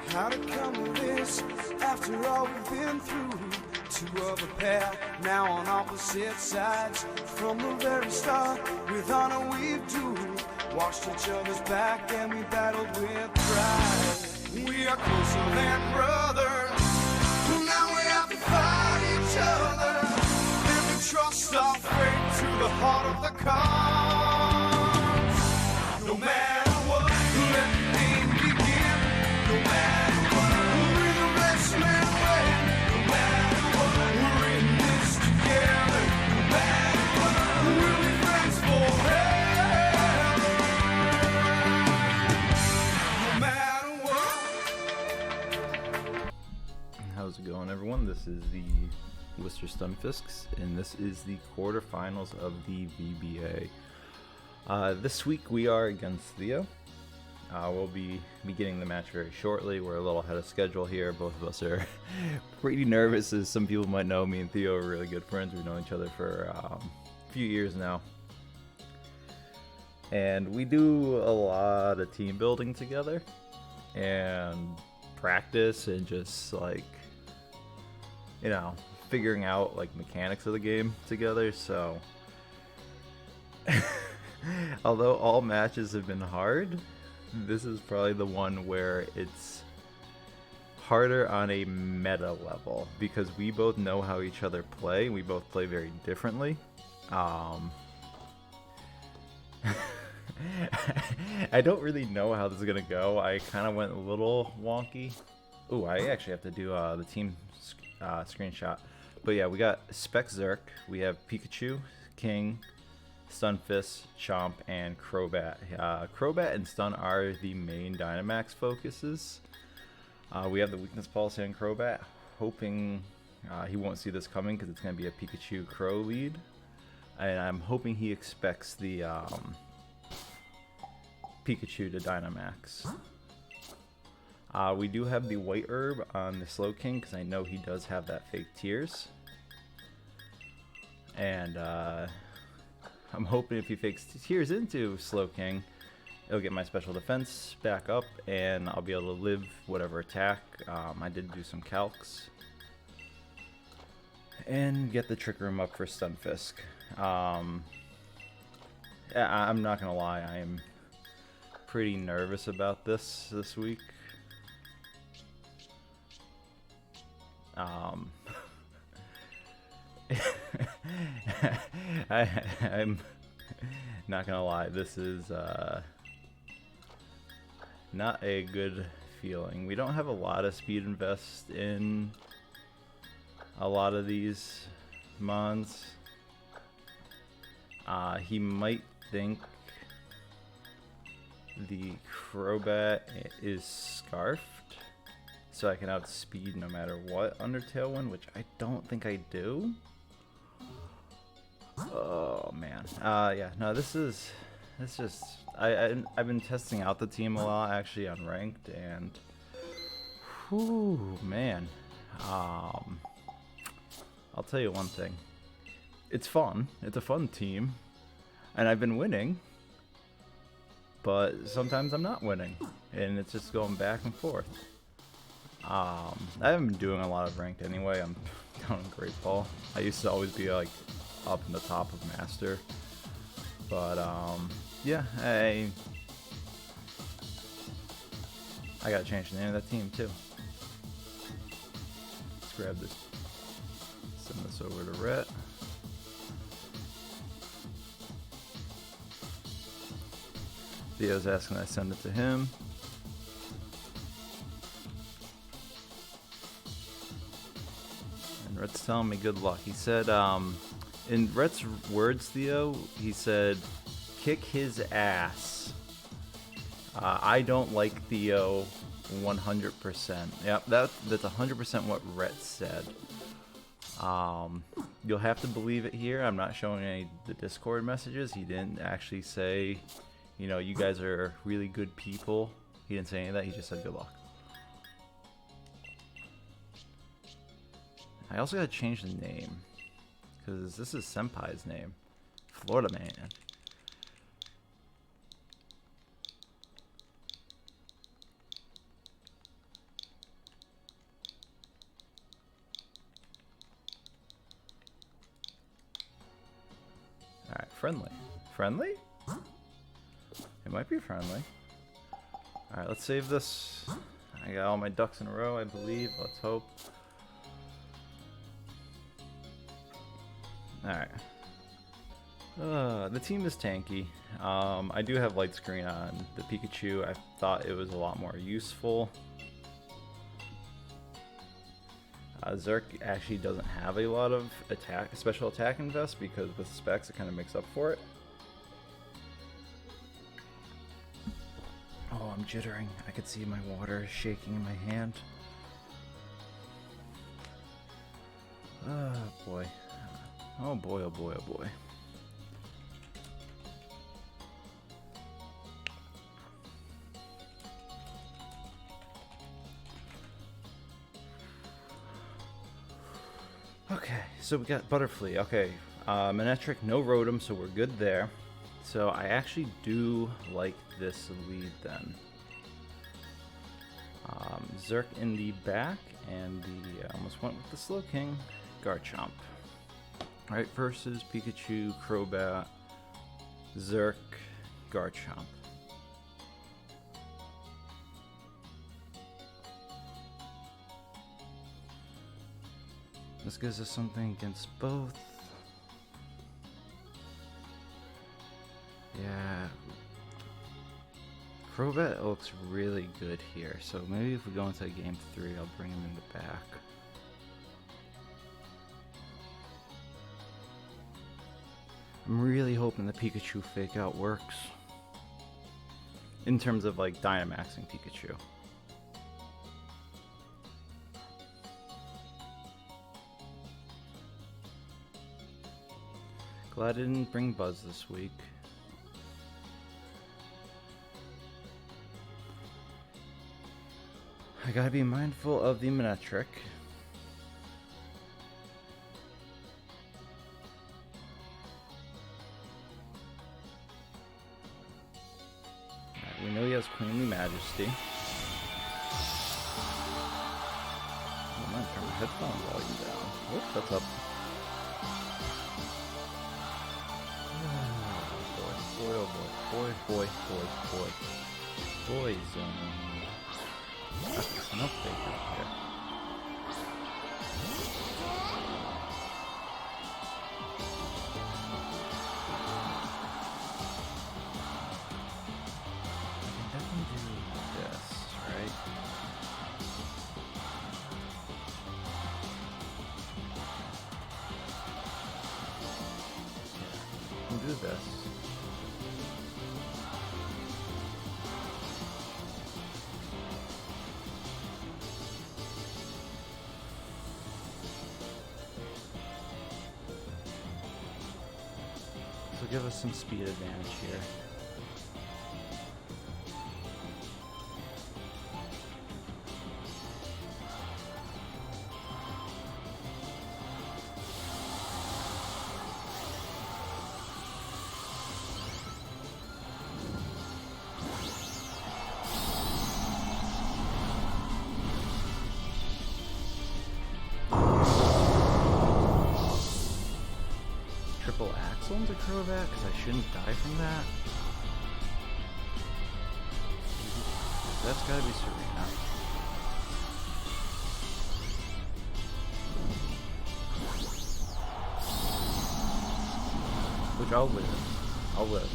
How to come to this after all we've been through? Two of a pair, now on opposite sides. From the very start, with honor we do. Washed each other's back and we battled with pride. We are closer than brothers. Now we have to fight each other. And we trust our fate to the heart of the cards. No matter what, let the game begin. No matter what, we're the best man win. No matter what, we're in this together. No matter what, we'll be friends forever. No matter what. How's it going, everyone? This is the Worcester Stunfisks, and this is the quarterfinals of the VBA. This week we are against Theo. We'll be beginning the match very shortly. We're a little ahead of schedule here. Both of us are pretty nervous, as some people might know. Me and Theo are really good friends. We've known each other for a few years now. And we do a lot of team building together and practice and just like, you know, figuring out like mechanics of the game together. So although all matches have been hard, this is probably the one where it's harder on a meta level because we both know how each other play. We both play very differently. I don't really know how this is gonna go. I kind of went a little wonky. Ooh, I actually have to do the team screenshot. But yeah, we got Spec Zerk, we have Pikachu, King, Stunfisk, Chomp, and Crobat. Crobat and Stun are the main Dynamax focuses. We have the weakness policy on Crobat, hoping he won't see this coming because it's going to be a Pikachu Crow lead. And I'm hoping he expects the Pikachu to Dynamax. We do have the White Herb on the Slowking because I know he does have that fake Tears. And I'm hoping if he fakes Tears into Slowking, it'll get my special defense back up and I'll be able to live whatever attack. I did do some calcs. And get the Trick Room up for Stunfisk. I'm not going to lie, I am pretty nervous about this week. I'm not gonna lie, this is not a good feeling. We don't have a lot of speed invest in a lot of these mons. He might think the Crobat is scarfed, so I can outspeed no matter what under Tailwind, which I don't think I do. Oh man, yeah, no, it's just, I've been testing out the team a lot actually on ranked, and whew, man, I'll tell you one thing, it's fun, it's a fun team, and I've been winning, but sometimes I'm not winning, and it's just going back and forth. I haven't been doing a lot of ranked anyway. I'm down in Great Ball. I used to always be like up in the top of Master, but yeah, I gotta change the name of that team too. Let's grab this, send this over to Rhett. Theo's asking I send it to him. And Rhett's telling me good luck. He said, in Rhett's words, Theo, he said, kick his ass. I don't like Theo 100%. Yep, that's 100% what Rhett said. You'll have to believe it here. I'm not showing any of the Discord messages. He didn't actually say, you know, you guys are really good people. He didn't say any of that. He just said good luck. I also gotta change the name, because this is Senpai's name. Florida Man. Alright, friendly. Friendly? It might be friendly. Alright, let's save this. I got all my ducks in a row, I believe. Let's hope. Alright. The team is tanky. I do have light screen on the Pikachu. I thought it was a lot more useful. Zerk actually doesn't have a lot of special attack invest because with specs it kind of makes up for it. Oh, I'm jittering. I could see my water shaking in my hand. Oh boy. Oh boy, oh boy, oh boy. Okay, so we got Butterfree. Okay, Manectric, no Rotom, so we're good there. So I actually do like this lead then. Zerk in the back, and the almost went with the Slowking, Garchomp. Alright, versus Pikachu, Crobat, Zerk, Garchomp. This gives us something against both. Yeah. Crobat looks really good here, so maybe if we go into game 3, I'll bring him in the back. I'm really hoping the Pikachu fake out works. In terms of like Dynamaxing Pikachu. Glad I didn't bring Buzz this week. I gotta be mindful of the Manectric. Right, we know he has Queenly Majesty. I'm gonna turn my headphone volume down. Whoop, that's up. Oh boy, boy, boy. Poison. That's enough fake out here. I can definitely do this, right? Yeah, I can do this. Give us some speed advantage here. Triple Axle into Crobat, because I shouldn't die from that. That's gotta be Serena. Which I'll live. I'll live.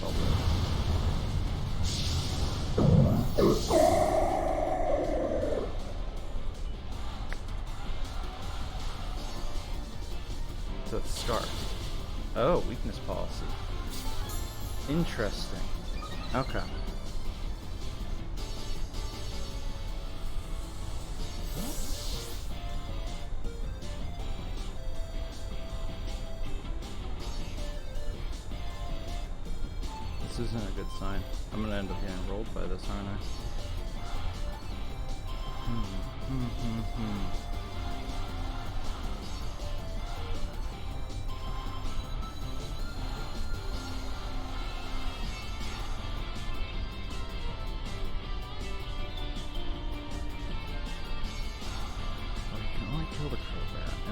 So it's Scarf. Oh, weakness policy. Interesting. Okay. This isn't a good sign. I'm gonna end up getting rolled by this, aren't I?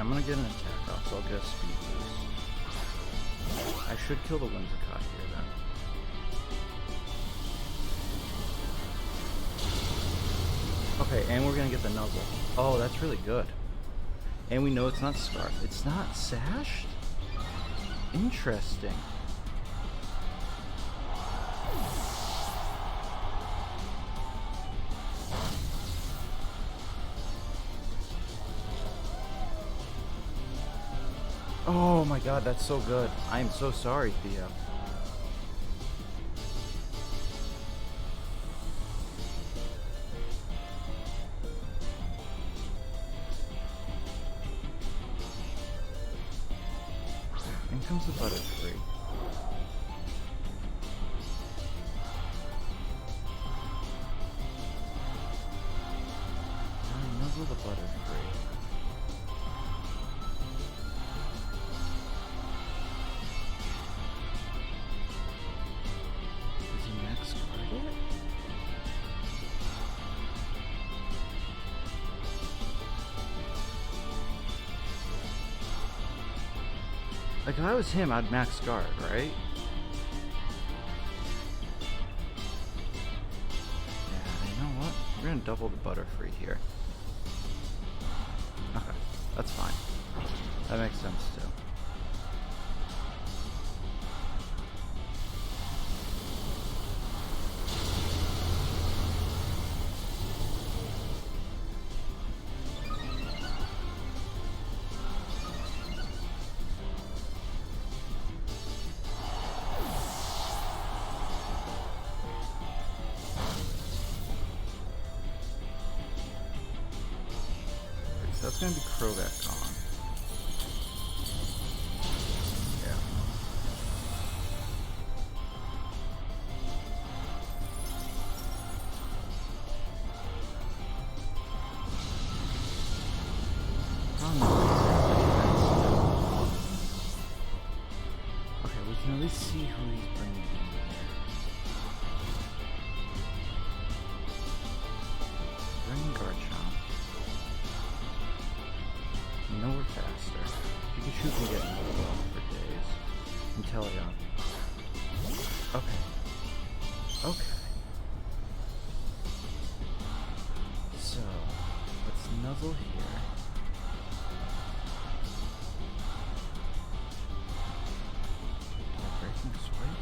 And I'm gonna get an attack off, so I'll get a speed boost. I should kill the Whimsicott here then. Okay, and we're gonna get the Nuzzle. Oh, that's really good. And we know it's not Scarf. It's not Sashed? Interesting. Oh my god, that's so good. I am so sorry, Theo. In comes the Butterfree. Nuzzle the Butterfree. Does he max guard it? Like, if I was him, I'd max guard, right? Yeah, you know what? We're gonna double the Butterfree here. Okay, that's fine. That makes sense too. So that's gonna be Crobat gone. Yeah. Okay, we can at least see who he's bringing in here. Bring Garchomp. You know we're faster. Pikachu can get into the well for days. Inteleon. Okay. Okay. So, let's nuzzle here. Breaking Swipe?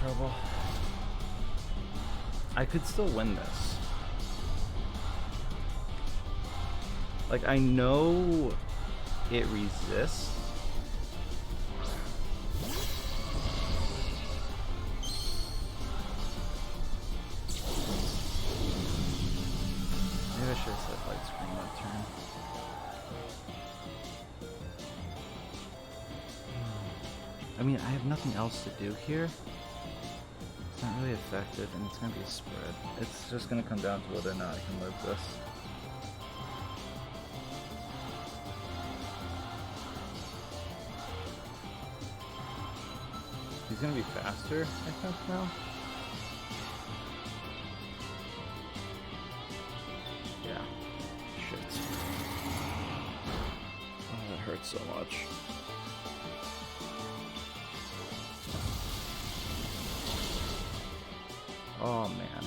Trouble. I could still win this. Like, I know it resists. Maybe I should have said light screen that turn. I mean, I have nothing else to do here. It's not really effective, and it's going to be a spread. It's just going to come down to whether or not I can live this. He's going to be faster, I think, now. Yeah. Shit. Oh, that hurts so much. Oh man.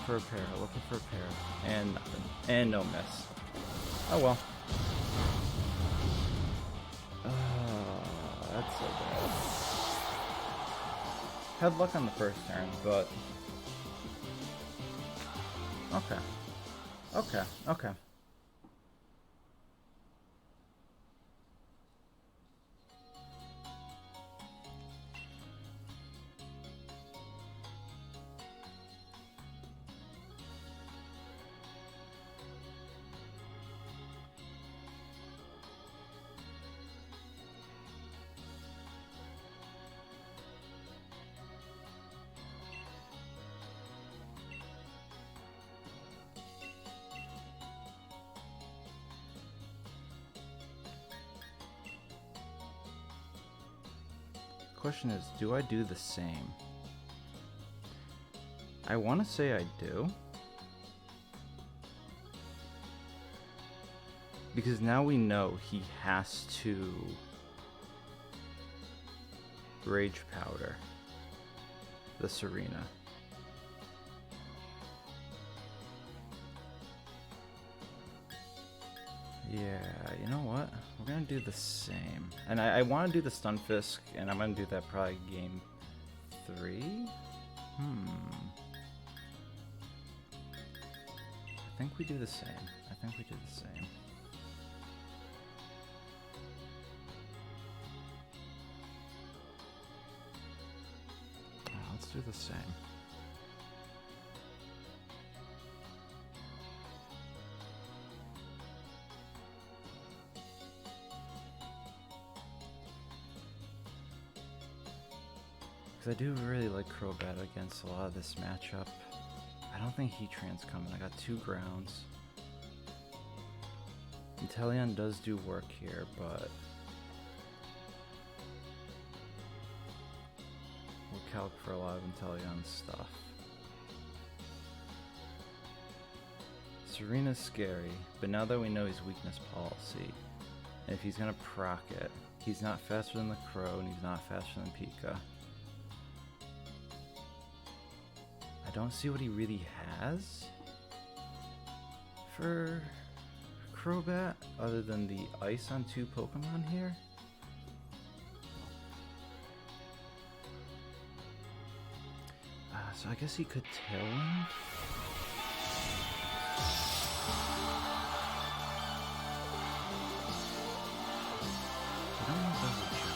for a pair, looking for a pair. And nothing. And no miss. Oh well. That's so bad. Had luck on the first turn, but... Okay. Okay, okay. Question is, do I do the same? I want to say I do. Because now we know he has to Rage Powder the Serena. Yeah, you know what? We're gonna do the same. And I want to do the Stunfisk, and I'm gonna do that probably game 3? I think we do the same. I think we do the same. Let's do the same. I do really like Crobat against a lot of this matchup. I don't think Heatran's coming. I got 2 grounds. Inteleon does do work here, but we'll calc for a lot of Inteleon stuff. Serena's scary, but now that we know his weakness policy, and if he's gonna proc it, he's not faster than the Crow and he's not faster than Pika. I don't see what he really has for Crobat other than the ice on 2 Pokemon here. So I guess he could Tailwind. I don't know if that's a check.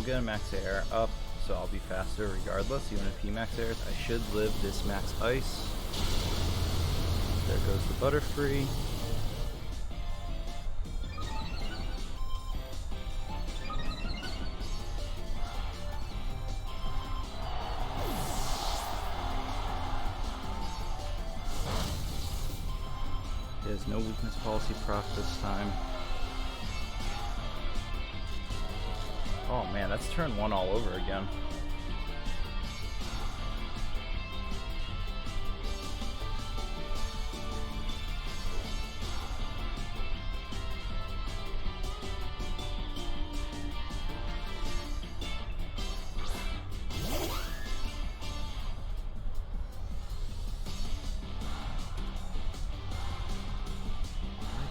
Get a max air up, so I'll be faster regardless, even if he max airs. I should live this max ice. There goes the Butterfree. There's no weakness policy proc this time. Oh man, that's turn 1 all over again.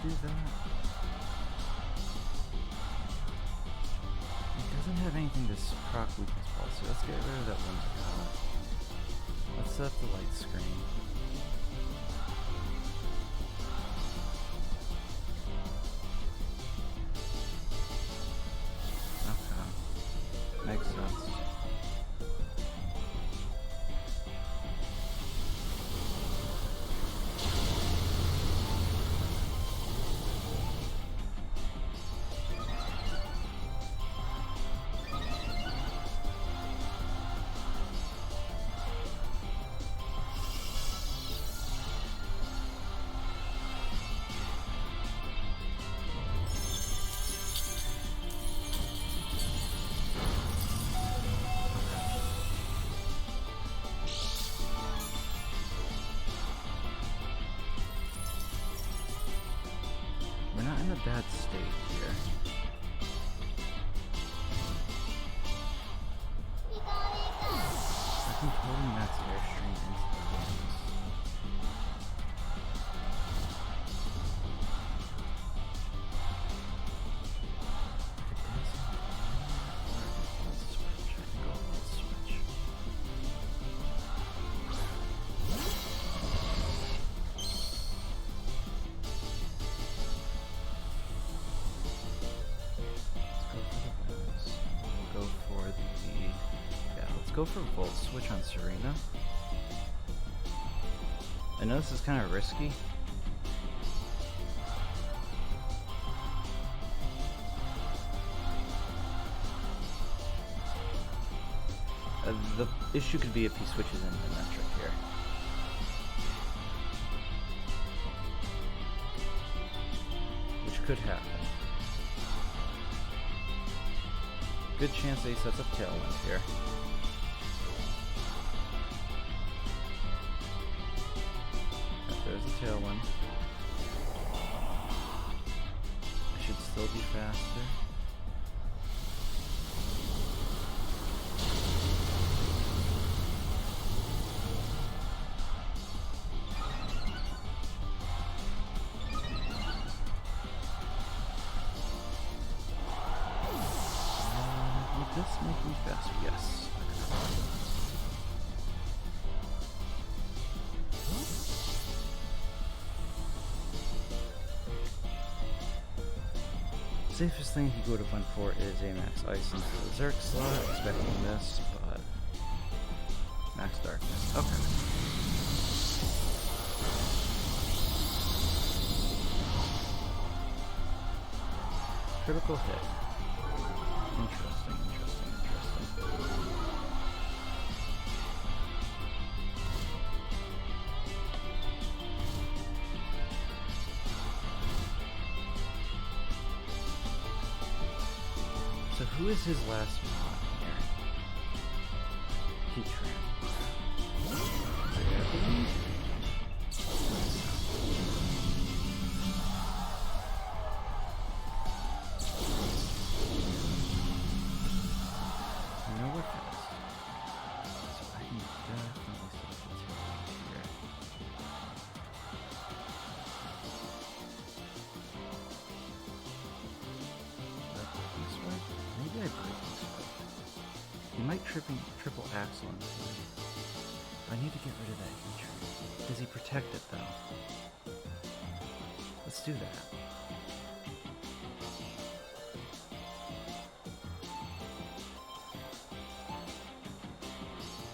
Do that. It doesn't have anything to proc weakness policy. Let's get rid of that one. Let's set up the light screen. Okay. Makes sense. We're not in a bad state here. I can totally max airstream into the wings. Let's switch. I can go full switch. Go for Volt Switch on Serena. I know this is kind of risky. The issue could be if he switches into metric here. Which could happen. Good chance that he sets up Tailwind here. There's a Tailwind. I should still be faster. Would this make me faster? Yes. Safest thing he could have went for is a max ice into the Zerk slot, expecting this, but max darkness. Okay. Critical hit. Interesting. So who is his last mod here? Heatran. You know what that is? So I can definitely set the Tailwind here. This way? Maybe I break this way. He might triple axle into it. I need to get rid of that Heatran. Does he protect it though? Let's do that.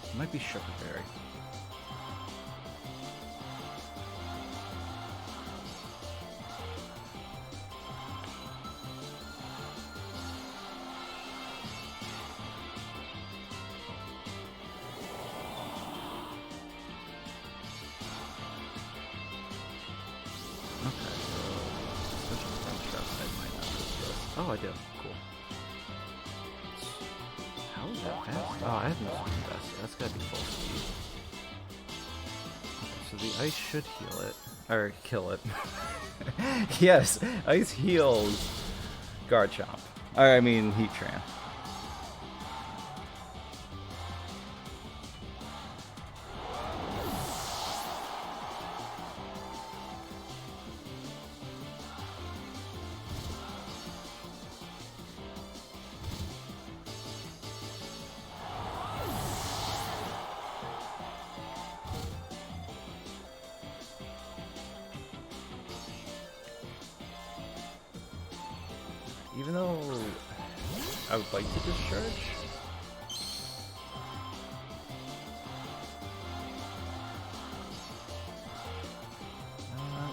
It might be Sugarberry. Okay. Oh, I do. Cool. How is that fast? Oh, I have no speed vest. That's gotta be full speed. Okay, so the ice should heal it. Or kill it. Yes, ice heals Garchomp. Or, I mean, Heatran. Even though I would like to discharge.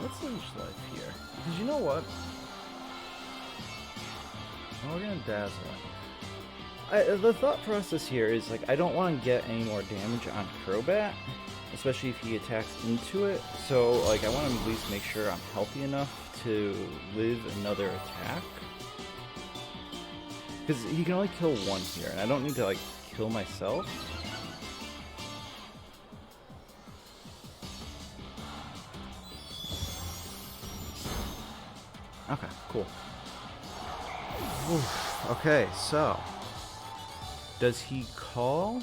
Let's lose life here. Because you know what? Oh, we're gonna dazzle it. The thought process here is like I don't want to get any more damage on Crobat, especially if he attacks into it. So like I want to at least make sure I'm healthy enough to live another attack. Because he can only kill one here, and I don't need to, like, kill myself. Okay, cool. Oof. Okay, so... does he call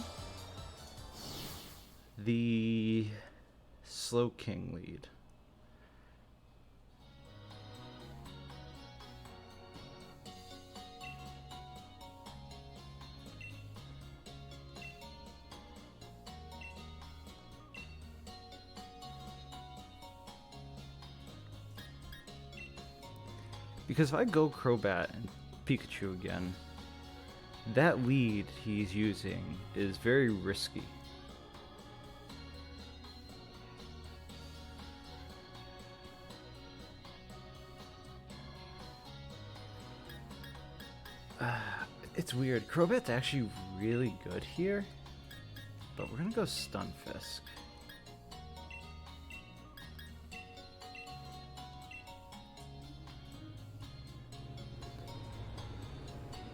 the Slow King lead? Because if I go Crobat and Pikachu again, that lead he's using is very risky. It's weird. Crobat's actually really good here, but we're gonna go Stunfisk.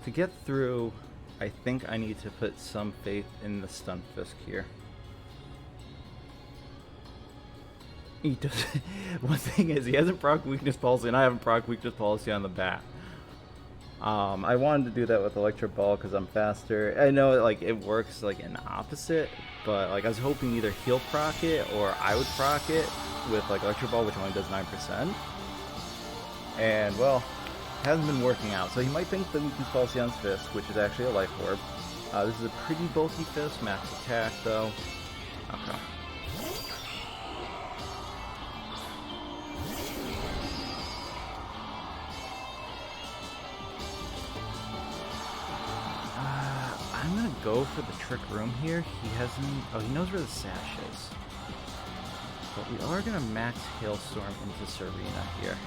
To get through, I think I need to put some faith in the Stunfisk here. He does. One thing is, he hasn't proc Weakness Policy, and I haven't proc Weakness Policy on the bat. I wanted to do that with Electric Ball because I'm faster. I know like it works like in opposite, but like I was hoping either he'll proc it or I would proc it with like Electric Ball, which only does 9%. And well, hasn't been working out, so he might think the Weakness Policy on Fist, which is actually a Life Orb. This is a pretty bulky Fist, max attack though. Okay. I'm gonna go for the Trick Room here. He hasn't... oh, he knows where the Sash is. But we are gonna max Hailstorm into Serena here.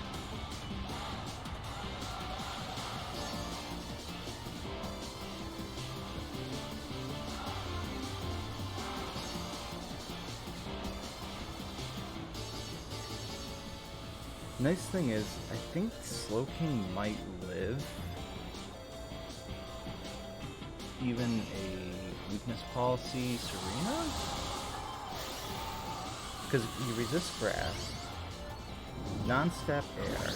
Nice thing is, I think Slowking might live. Even a Weakness Policy Serena? Because he resists Grass, non-step Air,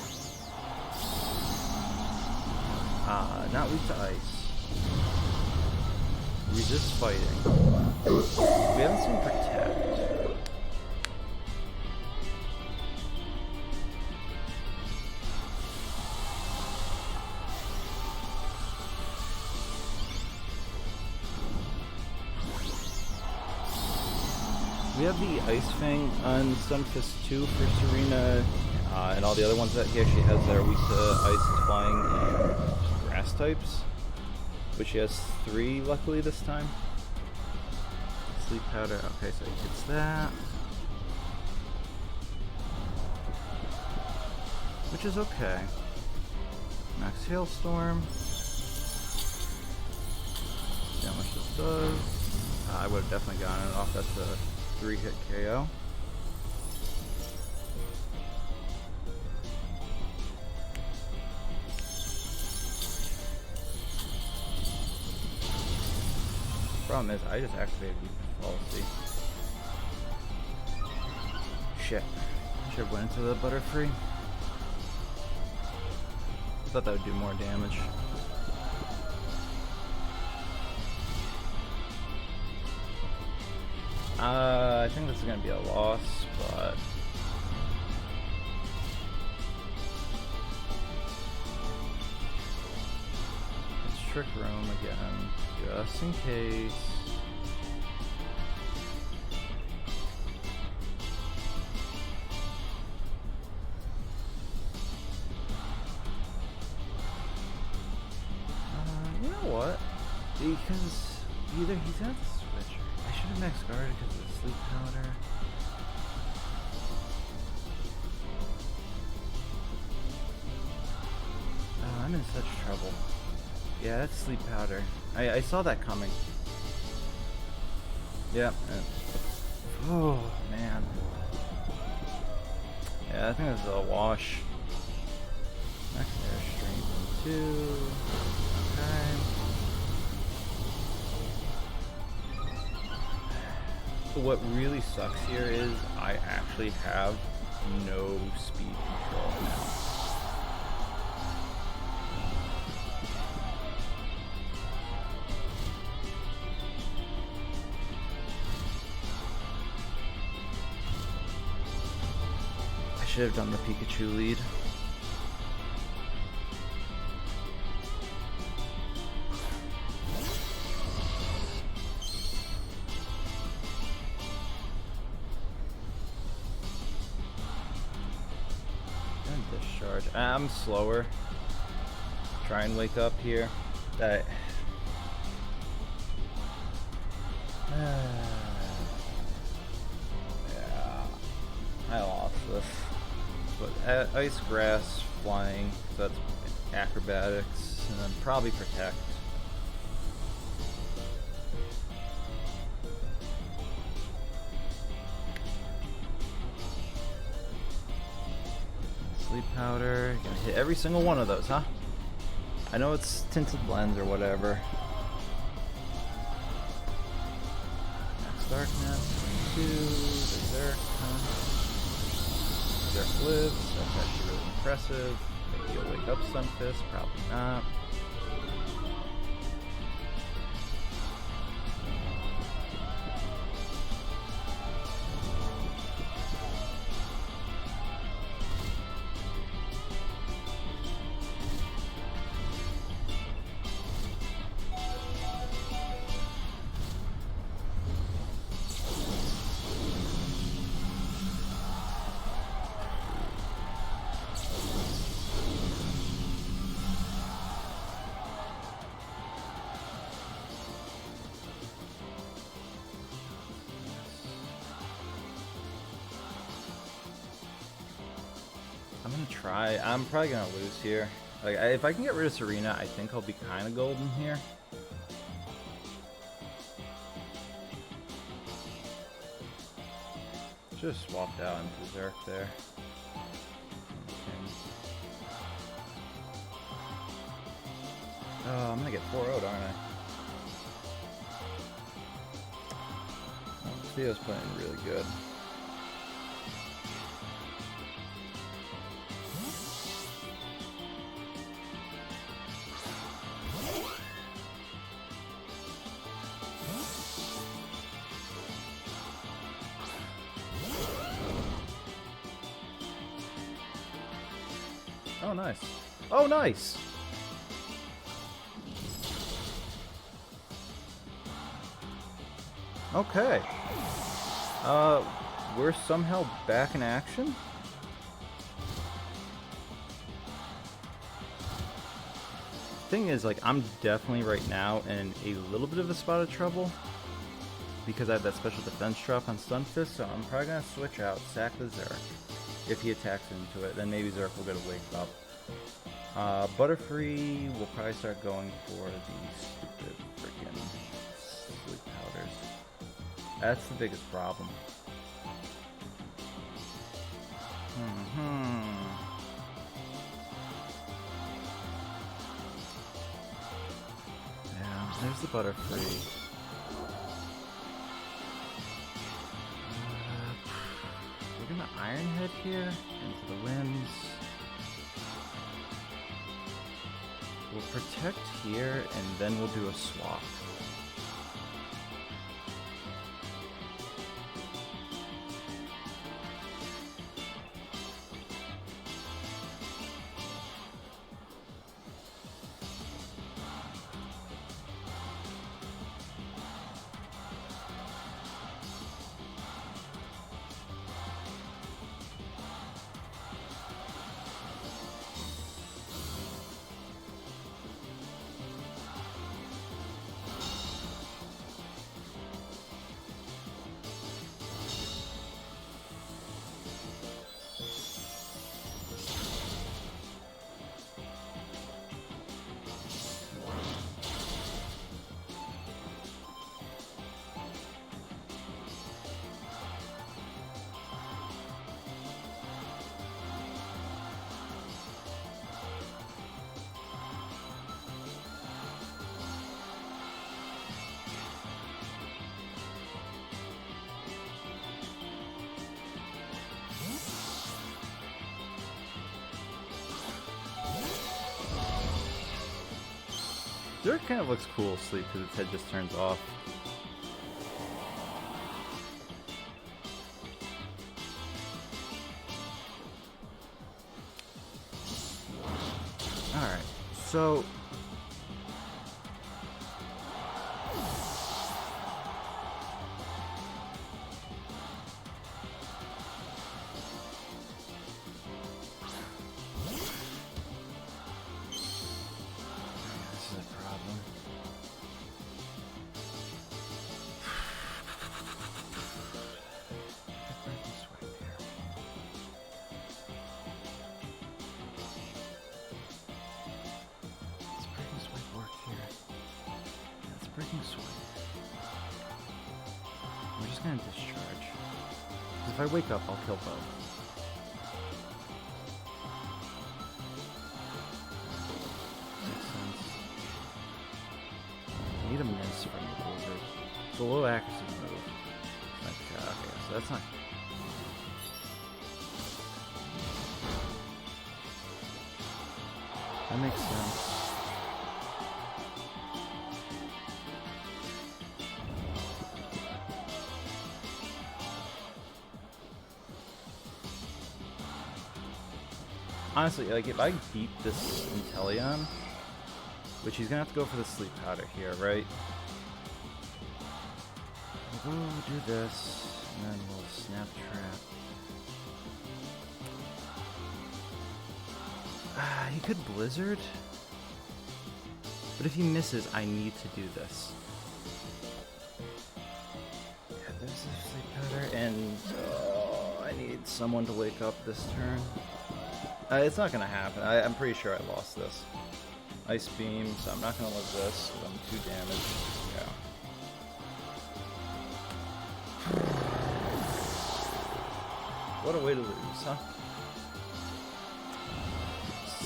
not weak to Ice, resists Fighting. We haven't seen Protect. We have the Ice Fang on Stunfisk 2 for Serena, and all the other ones that he actually has that are weak to Ice, Flying, and Grass types, which he has 3 luckily this time. Sleep Powder, okay, so he gets that. Which is okay. Max Hailstorm. See how much this does. I would have definitely gotten it off. That's a 3-hit KO. Problem is, I just activated the policy. Shit. I should have went into the Butterfree. Thought that would do more damage. I think this is gonna be a loss, but let's Trick Room again, just in case. You know what? Because either he's got the switch. I should have max guarded because of the sleep powder. Oh, I'm in such trouble. Yeah, that's sleep powder. I saw that coming. Yep. Oh man. Yeah, I think this is a wash. Max airstream 2. Okay. What really sucks here is I actually have no speed control now. I should have done the Pikachu lead. Discharge. I'm slower. Try and wake up here. Yeah, I lost this. But ice, grass, flying. So that's acrobatics, and then probably protect. Sleep powder. Gonna hit every single one of those, huh? I know it's tinted lens or whatever. Max darkness. 2. Berserk. Berserk lives. That's actually really impressive. Maybe you'll wake up Sunfist. Probably not. I'm gonna try. I'm probably gonna lose here. Like, if I can get rid of Serena, I think I'll be kind of golden here. Should have swapped out into Berserk there. Okay. Oh, I'm gonna get 4-0'd, aren't I? Oh, Theo's playing really good. Oh, nice. Oh, nice! Okay. We're somehow back in action? Thing is, like, I'm definitely right now in a little bit of a spot of trouble because I have that special defense drop on Stunfisk, so I'm probably gonna switch out, sack the Zerk. If he attacks into it, then maybe Zerk will get a wake up. Butterfree will probably start going for the stupid freaking sleep powders. That's the biggest problem. Yeah, there's the Butterfree. here into the limbs. We'll protect here, and then we'll do a swap. Dirt kind of looks cool asleep because its head just turns off. Alright, so... Breaking Sword. I'm just gonna discharge. Because if I wake up, I'll kill both. Makes sense. I need a miss from the Blizzard. It's a low accuracy move. Okay, so that's not... That makes sense. Honestly, like, if I beat this Inteleon, which he's gonna have to go for the sleep powder here, right? We'll do this, and then we'll snap trap. He could Blizzard, but if he misses, I need to do this. Yeah, there's the sleep powder, and I need someone to wake up this turn. It's not gonna happen. I'm pretty sure I lost this. Ice Beam, so I'm not gonna live this. I'm 2 damage. Yeah. What a way to lose, huh?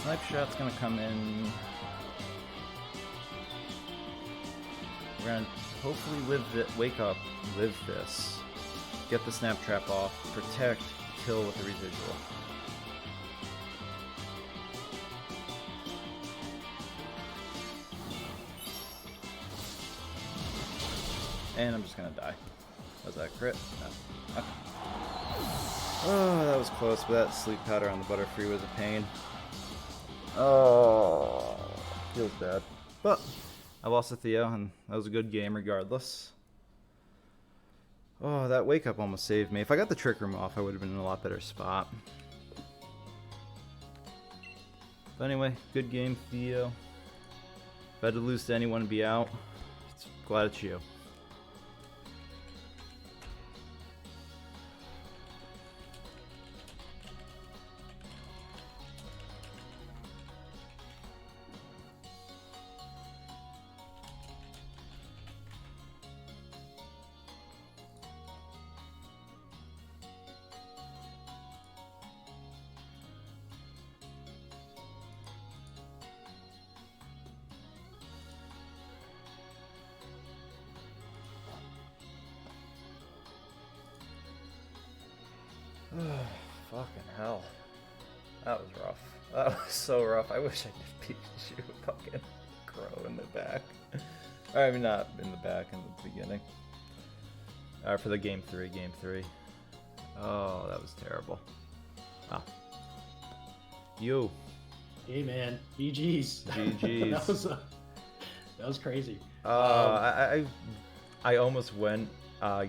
Snipe Shot's gonna come in. We're gonna hopefully wake up, live this, get the Snap Trap off, protect, kill with the residual. And I'm just gonna die. Was that crit? No. Okay. Oh, that was close, but that sleep powder on the Butterfree was a pain. Oh, feels bad. But I lost to Theo, and that was a good game regardless. Oh, that wake up almost saved me. If I got the Trick Room off, I would have been in a lot better spot. But anyway, good game, Theo. If I had to lose to anyone and be out, glad it's you. Fucking hell. That was rough. That was so rough. I wish I did Pikachu fucking Crow in the back. I mean, not in the back, in the beginning. For the game 3. Oh, that was terrible. Ah. You. Hey man, GG's. GG's. that was crazy. I almost went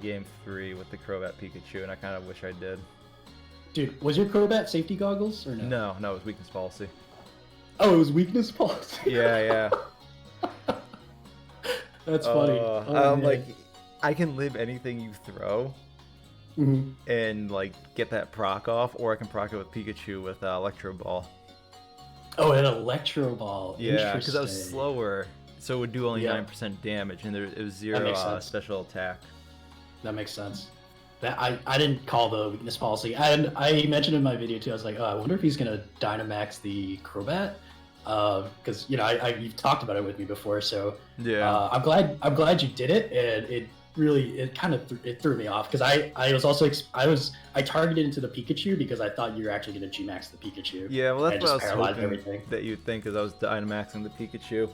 game 3 with the Crobat Pikachu, and I kind of wish I did. Dude, was your Crobat safety goggles or no? No, it was weakness policy. Oh, it was weakness policy. Yeah. That's funny. I'm like, I can live anything you throw, and like get that proc off, or I can proc it with Pikachu with Electro Ball. Oh, an Electro Ball. Yeah, because I was slower, so it would do only 9% damage, and it was 0 special attack. That makes sense. That I didn't call the weakness policy, and I mentioned in my video too. I was like, oh, I wonder if he's gonna Dynamax the Crobat, because you've talked about it with me before. So yeah, I'm glad you did it, and it kind of threw me off because I was also I targeted into the Pikachu because I thought you were actually gonna G-Max the Pikachu. Yeah, well that's what I was hoping everything. That you'd think, because I was Dynamaxing the Pikachu.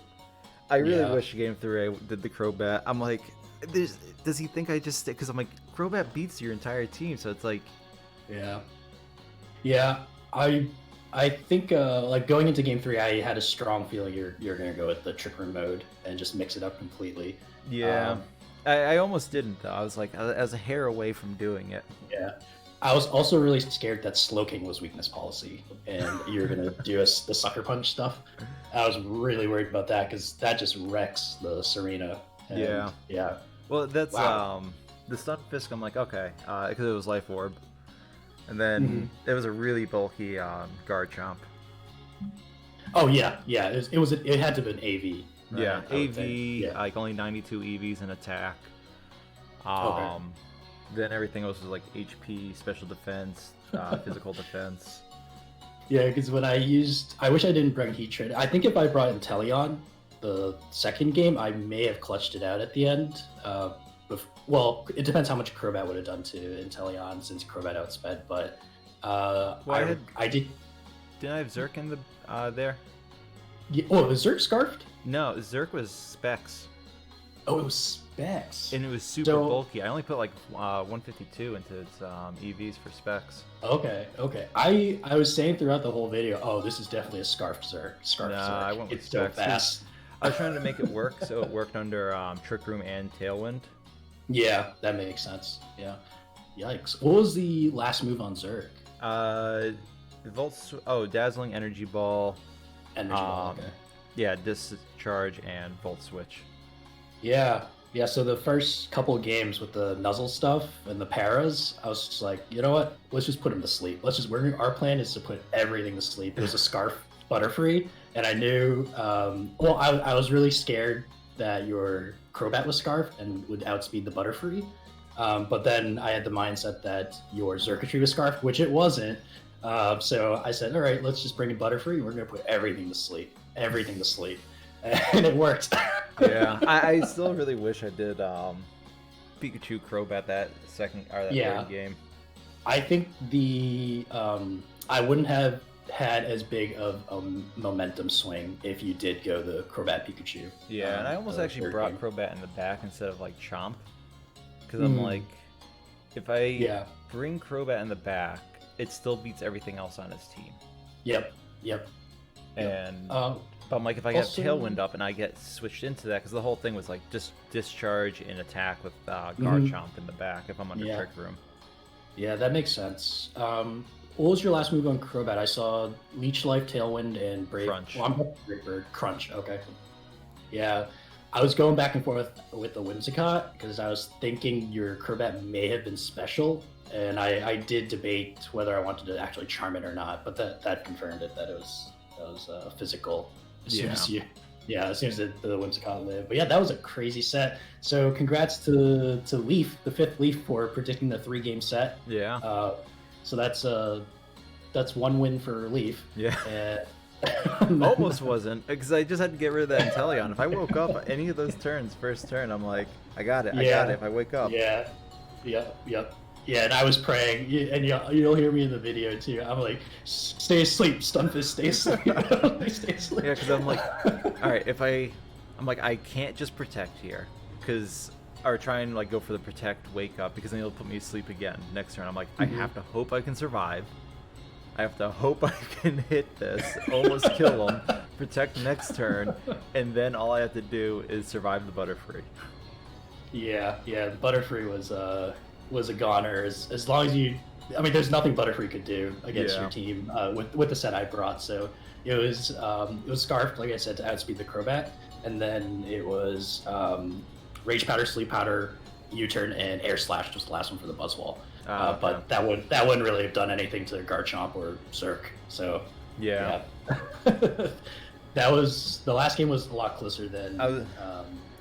I really wish game 3 I did the Crobat. I'm like, does he think I just stick? Because I'm like, Crobat beats your entire team, so it's like, yeah. I think like going into game 3, I had a strong feeling you're gonna go with the Trick Room mode and just mix it up completely. Yeah, I almost didn't though. I was like, I was a hair away from doing it. Yeah, I was also really scared that Slowking was weakness policy, and you were gonna do the Sucker Punch stuff. I was really worried about that because that just wrecks the Serena. And, yeah. Well, that's the Stunfisk. I'm like, okay, because it was Life Orb, and then it was a really bulky Garchomp. Oh yeah. It had to have been AV. Right? Yeah, AV, like only 92 EVs in attack. Then everything else was like HP, special defense, physical defense. Yeah, because when I wish I didn't bring Heat Trainer. I think if I brought Inteleon, the second game, I may have clutched it out at the end. Well, it depends how much Crobat would have done to Inteleon since Crobat outsped, but I did. Didn't I have Zerk in the there? Yeah, was Zerk scarfed? No, Zerk was Specs. Oh, it was Specs. And it was super bulky. I only put like 152 into its EVs for Specs. Okay. I was saying throughout the whole video, oh, this is definitely a Scarfed Zerk. Zerk. I went with it's Specs. So fast. I was trying to make it work, so it worked under Trick Room and Tailwind. Yeah, that makes sense. Yeah. Yikes. What was the last move on Zerk? Dazzling Energy Ball. Energy Ball, okay. Yeah, Discharge and Volt Switch. Yeah, so the first couple of games with the Nuzzle stuff and the Paras, I was just like, you know what? Let's just put them to sleep. Our plan is to put everything to sleep. It was a Scarf Butterfree, and I knew, I was really scared that your Crobat was Scarfed and would outspeed the Butterfree. But then I had the mindset that your Xurkitree was Scarfed, which it wasn't. So I said, all right, let's just bring in Butterfree, and we're going to put everything to sleep. And it worked. Yeah, I still really wish I did Pikachu Crobat that third game. I think I wouldn't have had as big of a momentum swing if you did go the Crobat Pikachu. Yeah, and I almost actually brought Crobat in the back instead of like Chomp, because I'm like, if I bring Crobat in the back, it still beats everything else on his team. Yep. And but I'm like, if I get Tailwind up and I get switched into that, because the whole thing was like just discharge and attack with Garchomp in the back if I'm under Trick Room. Yeah, that makes sense. What was your last move on Crobat? I saw Leech Life, Tailwind, and Brave. Crunch. Well, I'm Brave Bird. Crunch. Okay. Yeah, I was going back and forth with the Whimsicott because I was thinking your Crobat may have been special, and I did debate whether I wanted to actually charm it or not, but that confirmed it that it was physical. As soon as the Whimsicott lived. But yeah, that was a crazy set. So congrats to Leaf, the fifth Leaf, for predicting the 3-game set. Yeah. So that's one win for Leaf. Yeah. Almost wasn't, because I just had to get rid of that Inteleon. If I woke up any of those turns, first turn, I'm like, I got it. If I wake up. Yeah. Yep. Yeah, and I was praying, and you'll hear me in the video too. I'm like, stay asleep, Stunfisk, stay asleep, stay asleep. Yeah, because I'm like, all right, I'm like, I can't just protect here, or try and like go for the protect, wake up, because then he'll put me to sleep again next turn. I'm like, I have to hope I can survive. I have to hope I can hit this, almost kill him, protect next turn, and then all I have to do is survive the Butterfree. Yeah, the Butterfree was a goner. As long as you, I mean, there's nothing Butterfree could do against your team with the set I brought. So it was Scarf, like I said, to outspeed the Crobat, and then it was Rage Powder, Sleep Powder, U-turn, and Air Slash was the last one for the Buzzwole. Okay. But that wouldn't really have done anything to Garchomp or Zerk. So yeah. That was, the last game was a lot closer than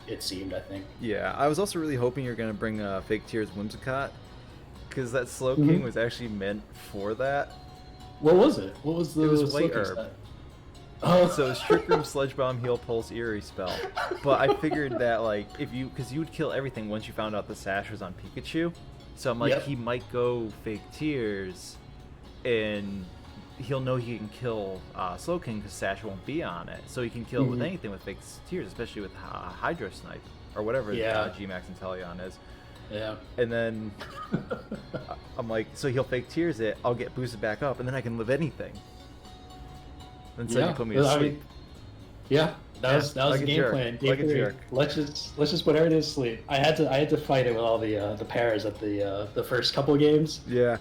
it seemed, I think. Yeah, I was also really hoping you were going to bring Fake Tears Whimsicott, because that Slowking was actually meant for that. What was it? What was the It was White Slowking Herb. set? Oh. So it was Trick Room, Sludge Bomb, Heal Pulse, Eerie Spell. But I figured that, like, because you would kill everything once you found out the Sash was on Pikachu. So I'm like, he might go Fake Tears, and he'll know he can kill Slowking because Sash won't be on it. So he can kill with anything with Fake Tears, especially with Hydro Snipe, or whatever G-Max Inteleon is. Yeah. And then I'm like, so he'll Fake Tears it, I'll get boosted back up, and then I can live anything. Instead you put me to sleep. That was the game plan. Like a jerk. Let's just put everything to sleep. I had to fight it with all the pairs at the first couple of games. Yeah.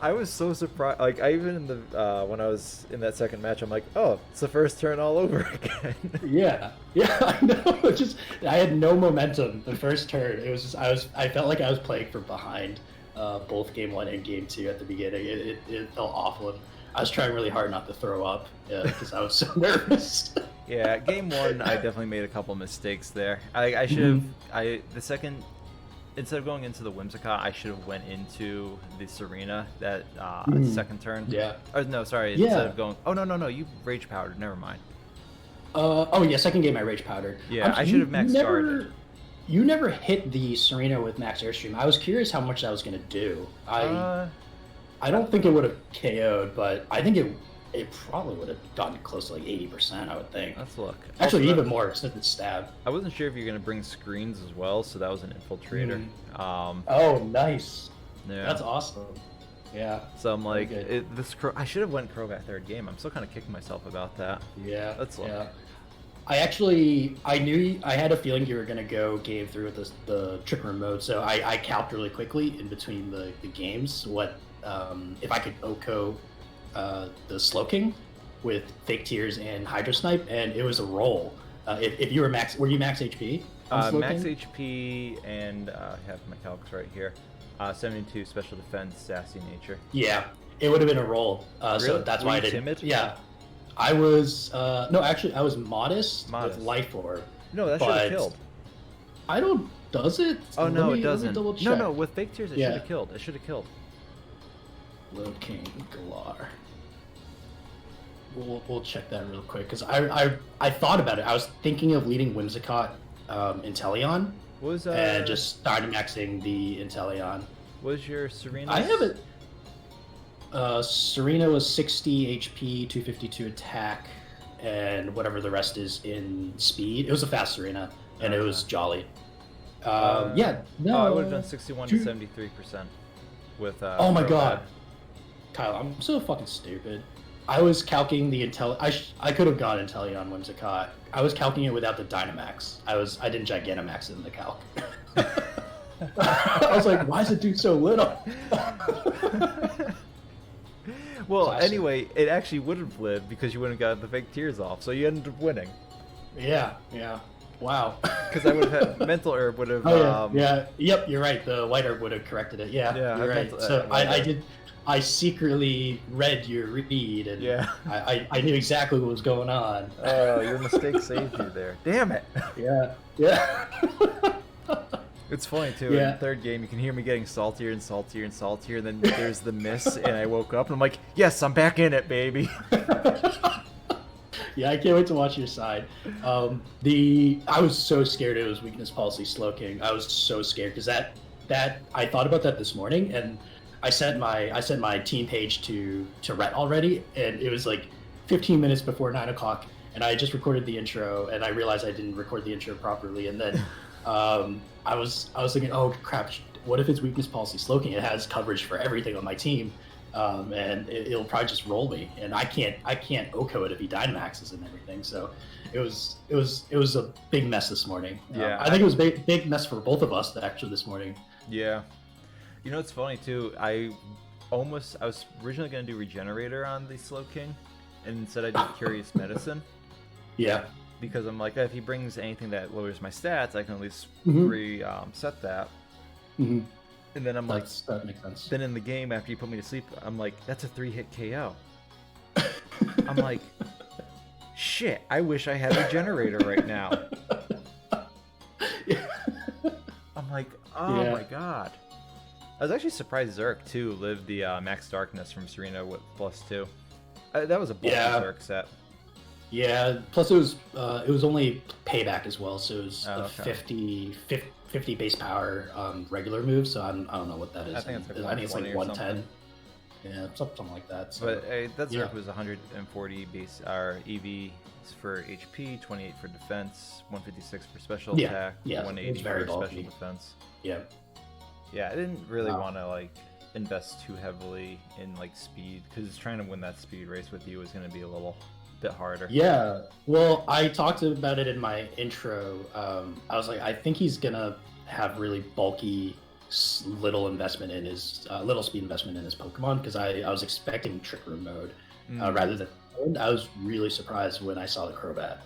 I was so surprised. Like I even in the when I was in that second match, I'm like, oh, it's the first turn all over again. Yeah, I know. I had no momentum the first turn. It was I felt like I was playing from behind both game 1 and game 2 at the beginning. It felt awful. And I was trying really hard not to throw up because I was so nervous. Yeah, game 1, I definitely made a couple mistakes there. I should have instead of going into the Whimsicott, I should have went into the Serena that second turn. Yeah. Or no, sorry. Instead of going, oh no, you Rage Powdered. Never mind. Second game I Rage Powdered. Yeah, I should have max guarded. You never hit the Serena with max Airstream. I was curious how much that was going to do. I don't think it would have KO'd, but I think it probably would have gotten close to like 80%, I would think. Let's look. Actually, even more since it's stab. I wasn't sure if you're going to bring screens as well, so that was an infiltrator. Oh, nice. Yeah. That's awesome. Yeah. So I'm like, I should have went Crobat third game. I'm still kind of kicking myself about that. Yeah. Let's look. Yeah. I knew I had a feeling you were going to go game 3 with the Trick Room mode, so I calced really quickly in between the games what if I could OHKO the Slowking with Fake Tears and Hydro Snipe, and it was a roll. If you were were you max HP? Max HP, and I have my calcs right here. 72 special defense, sassy nature. Yeah, it would have been a roll. Really? So that's why I didn't. Timid? Yeah, I was no, actually I was modest. With Life Orb. No, that should have killed. I don't. Does it? Oh no, it doesn't. No, with Fake Tears it should have killed. It should have killed. Lil King Galar. We'll check that real quick because I thought about it. I was thinking of leading Whimsicott Inteleon and just starting maxing the Inteleon. Was your Serena? I have it. Serena was 60 HP, 252 attack, and whatever the rest is in speed. It was a fast Serena, and it was Jolly. I would have done 61 to 73% with. Oh my god. Kyle, I'm so fucking stupid. I was calcing the I could have gone Inteleon Whimsicott. I was calcing it without the Dynamax. I didn't Gigantamax it in the calc. I was like, why does it do so little? Well, classic. Anyway, it actually would have lived because you wouldn't have got the Fake Tears off, so you ended up winning. Yeah. Wow. Because I would have had Mental Herb would have. Yep, you're right. The White Herb would have corrected it. Yeah, you're right. So I secretly read your read, and I knew exactly what was going on. Oh, your mistake saved you there. Damn it. Yeah. It's funny too. In the third game, you can hear me getting saltier and saltier and saltier. And then there's the miss, and I woke up and I'm like, "Yes, I'm back in it, baby." Yeah, I can't wait to watch your side. I was so scared it was weakness policy Slowking. I was so scared because that that I thought about that this morning, and I sent my team page to Rhett already, and it was like 15 minutes before 9 o'clock, and I just recorded the intro, and I realized I didn't record the intro properly, and then I was thinking, oh crap, what if it's weakness policy Slowking? It has coverage for everything on my team, and it'll probably just roll me, and I can't OHKO it if he Dynamaxes and everything. So it was a big mess this morning. Yeah, I think it was a big mess for both of us actually this morning. Yeah. You know, it's funny too. I was originally going to do Regenerator on the Slowking, and instead I did Curious Medicine. Yeah. Because I'm like, if he brings anything that lowers my stats, I can at least set that. Mm-hmm. And then I'm like, that makes sense. then in the game after you put me to sleep, I'm like, that's a 3-hit KO. I'm like, shit, I wish I had Regenerator right now. Yeah. I'm like, oh my god. I was actually surprised Zerk too lived the Max Darkness from Serena with +2. That was a bulky Zerk set. Yeah. Plus it was only payback as well, so it was a 50 base power regular move. So I don't know what that is. I think it's like 110. Yeah, something like that. So, but that Zerk was 140 base EV for HP, 28 for defense, 156 for special attack, 180 for special defense. Yeah. Yeah, I didn't really want to like invest too heavily in like speed, because trying to win that speed race with you is going to be a little bit harder. Yeah, well, I talked about it in my intro. I was like, I think he's gonna have really bulky, little investment in his little speed investment in his Pokemon, because I was expecting Trick Room mode rather than. I was really surprised when I saw the Crobat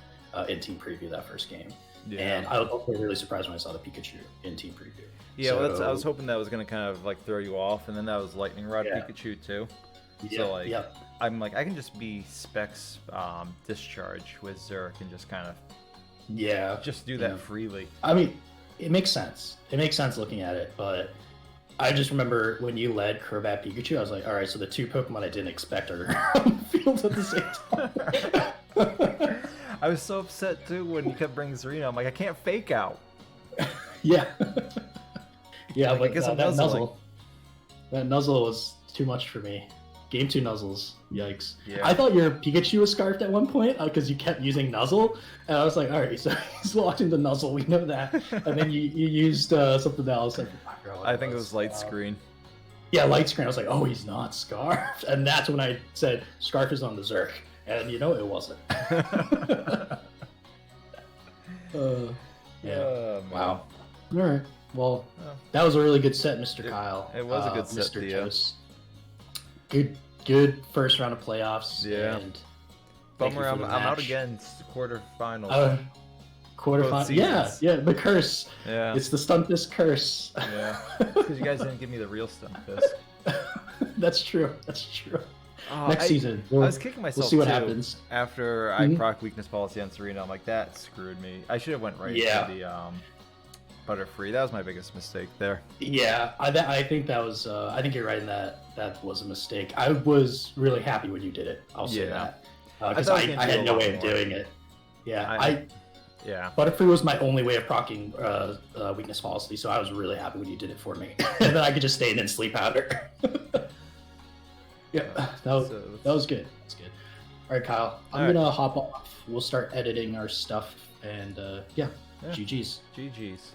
in team preview that first game. Yeah. And I was also really surprised when I saw the Pikachu in team preview. Yeah, so, well, I was hoping that was going to kind of like throw you off, and then that was Lightning Rod Pikachu too. Yeah, so like, I'm like, I can just be Specs Discharge with Zerk and just kind of just do that freely. I mean, it makes sense. It makes sense looking at it, but I just remember when you led Crobat Pikachu, I was like, all right, so the two Pokemon I didn't expect are on the field at the same time. I was so upset too when you kept bringing Serena. I'm like, I can't fake out. Yeah. Yeah, like, but I guess I'm that nuzzling. Nuzzle was too much for me. Game 2 Nuzzles. Yikes. Yeah. I thought your Pikachu was scarfed at one point because you kept using Nuzzle. And I was like, all right, so he's locked into Nuzzle. We know that. And then you used something else. I think it was Light Screen. Yeah, Light Screen. I was like, oh, he's not scarfed. And that's when I said, Scarf is on the Zerk. And you know, it wasn't. Wow. All right. Well, that was a really good set, Mr. Kyle. It was a good set, Mr. Theo. Toast. Good first round of playoffs. Yeah. And bummer, I'm out again. Quarterfinals. Quarterfinals. Yeah, the curse. Yeah. It's the Stunfisk curse. Yeah. Because you guys didn't give me the real Stunfisk. That's true. Next season. I was kicking myself we'll see what too, happens. After I proc weakness policy on Serena. I'm like, that screwed me. I should have went right to the Butterfree. That was my biggest mistake there. Yeah, I think that was. I think you're right in that was a mistake. I was really happy when you did it. I'll say that because I had no way of doing it. Yeah, Butterfree was my only way of procking weakness policy, so I was really happy when you did it for me, and then I could just stay in and sleep powder. Yeah, that was good. That's good. All right, Kyle. I'm gonna hop off. We'll start editing our stuff, and GG's. GG's.